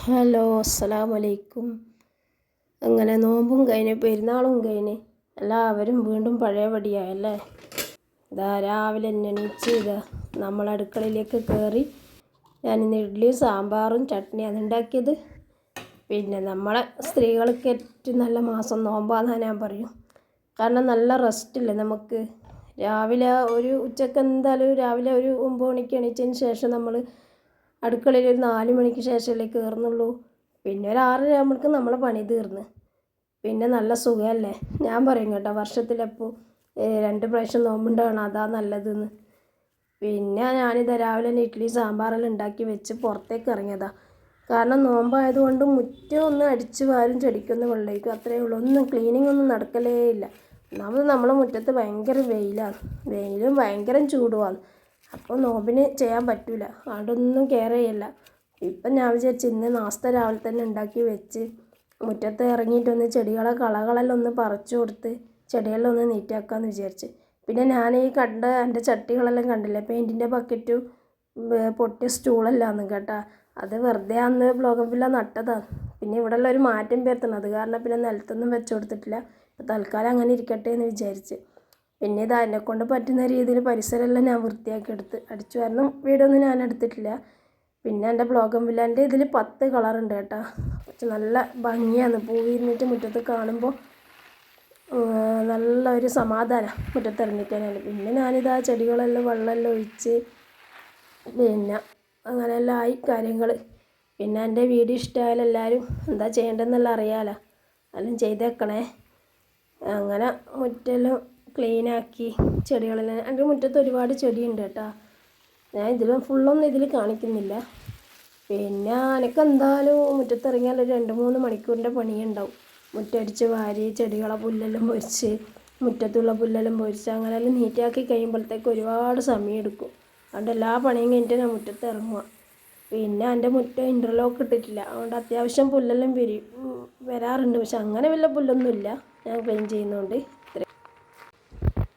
Hello, അസ്സലാമു അലൈക്കും. അങ്ങനെ നോമ്പും കഴിഞ്ഞ് പെരുന്നാളും കഴിഞ്ഞ് എല്ലാവരും വീണ്ടും പഴയപടിയായല്ലേ. ഇതാ രാവിലെ എണീച്ച് നമ്മൾ അടുക്കളയിലേക്ക് കയറി. ഞാനിന്ന് ഇഡ്ഡലിയും സാമ്പാറും ചട്നിയാണ് ഉണ്ടാക്കിയത്. പിന്നെ നമ്മളെ സ്ത്രീകൾക്ക് ഏറ്റവും നല്ല മാസം നോമ്പാന്ന് ഞാൻ പറയും. കാരണം നല്ല റെസ്റ്റില്ലേ നമുക്ക്. രാവിലെ ഒരു ഉച്ചക്ക് എന്തായാലും രാവിലെ ഒരു 9 മണിക്ക് എണീച്ചതിന് ശേഷം നമ്മൾ അടുക്കളയിൽ ഒരു 4 മണിക്ക് ശേഷമല്ലേ കയറുന്നുള്ളൂ. പിന്നെ ഒരു 6 ആകുമ്പോഴേക്കും നമ്മളെ പണി തീർന്ന്. പിന്നെ നല്ല സുഖമല്ലേ. ഞാൻ പറയും കേട്ടോ, വർഷത്തിലെപ്പോൾ 2 പ്രാവശ്യം നോമ്പുണ്ടാകണം, അതാ നല്ലതെന്ന്. പിന്നെ ഞാനിത് രാവിലെ തന്നെ ഇഡ്ഡലി സാമ്പാറെല്ലാം ഉണ്ടാക്കി വെച്ച് പുറത്തേക്ക് ഇറങ്ങിയതാണ്. കാരണം നോമ്പായതുകൊണ്ട് മുറ്റം ഒന്ന് അടിച്ച് വാരും ചെടിക്കൊന്ന് വെള്ളമൊഴിക്കും, അത്രയേ ഉള്ളൂ. ഒന്നും ക്ലീനിങ് ഒന്നും നടക്കലേ ഇല്ല. ഒന്നാമത് നമ്മളെ മുറ്റത്ത് ഭയങ്കര വെയിലാണ്, വെയിലും ഭയങ്കര ചൂടുമാണ്. അപ്പോൾ നോമ്പിന് ചെയ്യാൻ പറ്റില്ല, അതുകൊണ്ടൊന്നും കെയർ ചെയ്യില്ല. ഇപ്പം ഞാൻ വിചാരിച്ചു ഇന്ന് നാസ്ത രാവിലെ തന്നെ ഉണ്ടാക്കി വെച്ച് മുറ്റത്ത് ഇറങ്ങിയിട്ടൊന്ന് ചെടികളെ കളകളെല്ലാം ഒന്ന് പറിച്ചു കൊടുത്ത് ചെടികളെല്ലാം ഒന്ന് നീറ്റാക്കാമെന്ന് വിചാരിച്ച്. പിന്നെ ഞാൻ ഈ കണ്ട എൻ്റെ ചട്ടികളെല്ലാം കണ്ടില്ലേ, പെയിൻറ്റിൻ്റെ ബക്കറ്റും പൊട്ടിയ സ്റ്റൂളെല്ലാന്ന് കേട്ടോ. അത് വെറുതെ അന്ന് ബ്ലോഗംവില്ല നട്ടതാണ്. പിന്നെ ഇവിടെയുള്ള ഒരു മാറ്റം വരുത്തണം, അത് കാരണം പിന്നെ നിലത്തൊന്നും വെച്ച് കൊടുത്തിട്ടില്ല. തൽക്കാലം അങ്ങനെ ഇരിക്കട്ടെ എന്ന് വിചാരിച്ച്. പിന്നെ ഇത് എന്നെക്കൊണ്ട് പറ്റുന്ന രീതിയിൽ പരിസരമെല്ലാം ഞാൻ വൃത്തിയാക്കി എടുത്ത്. അടിച്ചു വാരണം വീടൊന്നും ഞാൻ എടുത്തിട്ടില്ല. പിന്നെ എൻ്റെ ബ്ലോഗംവില്ലേൻ്റെ ഇതിൽ 10 കളറുണ്ട് കേട്ടോ. പക്ഷെ നല്ല ഭംഗിയാണ്, പൂവിരുന്നിട്ട് മുറ്റത്ത് കാണുമ്പോൾ നല്ലൊരു സമാധാനം മുറ്റത്ത് ഇറങ്ങിക്കാനാണ്. പിന്നെ ഞാനിതാ ചെടികളെല്ലാം വെള്ളമെല്ലാം ഒഴിച്ച് പിന്നെ അങ്ങനെയെല്ലാം ആയി കാര്യങ്ങൾ. പിന്നെ എൻ്റെ വീഡിയോ ഇഷ്ടമായാലും എല്ലാവരും എന്താ ചെയ്യേണ്ടതെന്നെല്ലാം അറിയാമല്ലോ, എല്ലാം ചെയ്തേക്കണേ. അങ്ങനെ മുറ്റെല്ലാം ക്ലീനാക്കി ചെടികളെല്ലാം. എൻ്റെ മുറ്റത്ത് ഒരുപാട് ചെടിയുണ്ട് കേട്ടോ. ഞാൻ ഫുള്ളൊന്നും ഇതിൽ കാണിക്കുന്നില്ല. പിന്നെ എനിക്കെന്തായാലും മുറ്റത്തിറങ്ങിയാൽ ഒരു 2-3 മണിക്കൂറിൻ്റെ പണിയുണ്ടാവും. മുറ്റടിച്ച് വാരി ചെടികളെ പുല്ലെല്ലാം പൊരിച്ച് മുറ്റത്തുള്ള പുല്ലെല്ലാം പൊരിച്ച് അങ്ങനെയെല്ലാം നീറ്റാക്കി കഴിയുമ്പോഴത്തേക്ക് ഒരുപാട് സമയം എടുക്കും. അതുകൊണ്ട് എല്ലാ പണിയും കഴിഞ്ഞിട്ട് ഞാൻ മുറ്റത്ത് ഇറങ്ങുക. പിന്നെ എൻ്റെ മുറ്റം ഇൻ്റർലോക്ക് ഇട്ടിട്ടില്ല, അതുകൊണ്ട് അത്യാവശ്യം പുല്ലെല്ലാം വരാറുണ്ട്. പക്ഷെ അങ്ങനെ വലിയ പുല്ലൊന്നുമില്ല ഞാൻ ക്ലീൻ ചെയ്യുന്നതുകൊണ്ട്.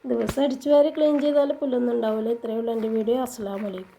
ദിവസം അടിച്ചു വാരി ക്ലീൻ ചെയ്താൽ പുല്ലൊന്നും ഉണ്ടാവില്ല. ഇത്രയേ ഉള്ളൂ എൻ്റെ വീഡിയോ. അസ്സലാമു അലൈക്കും.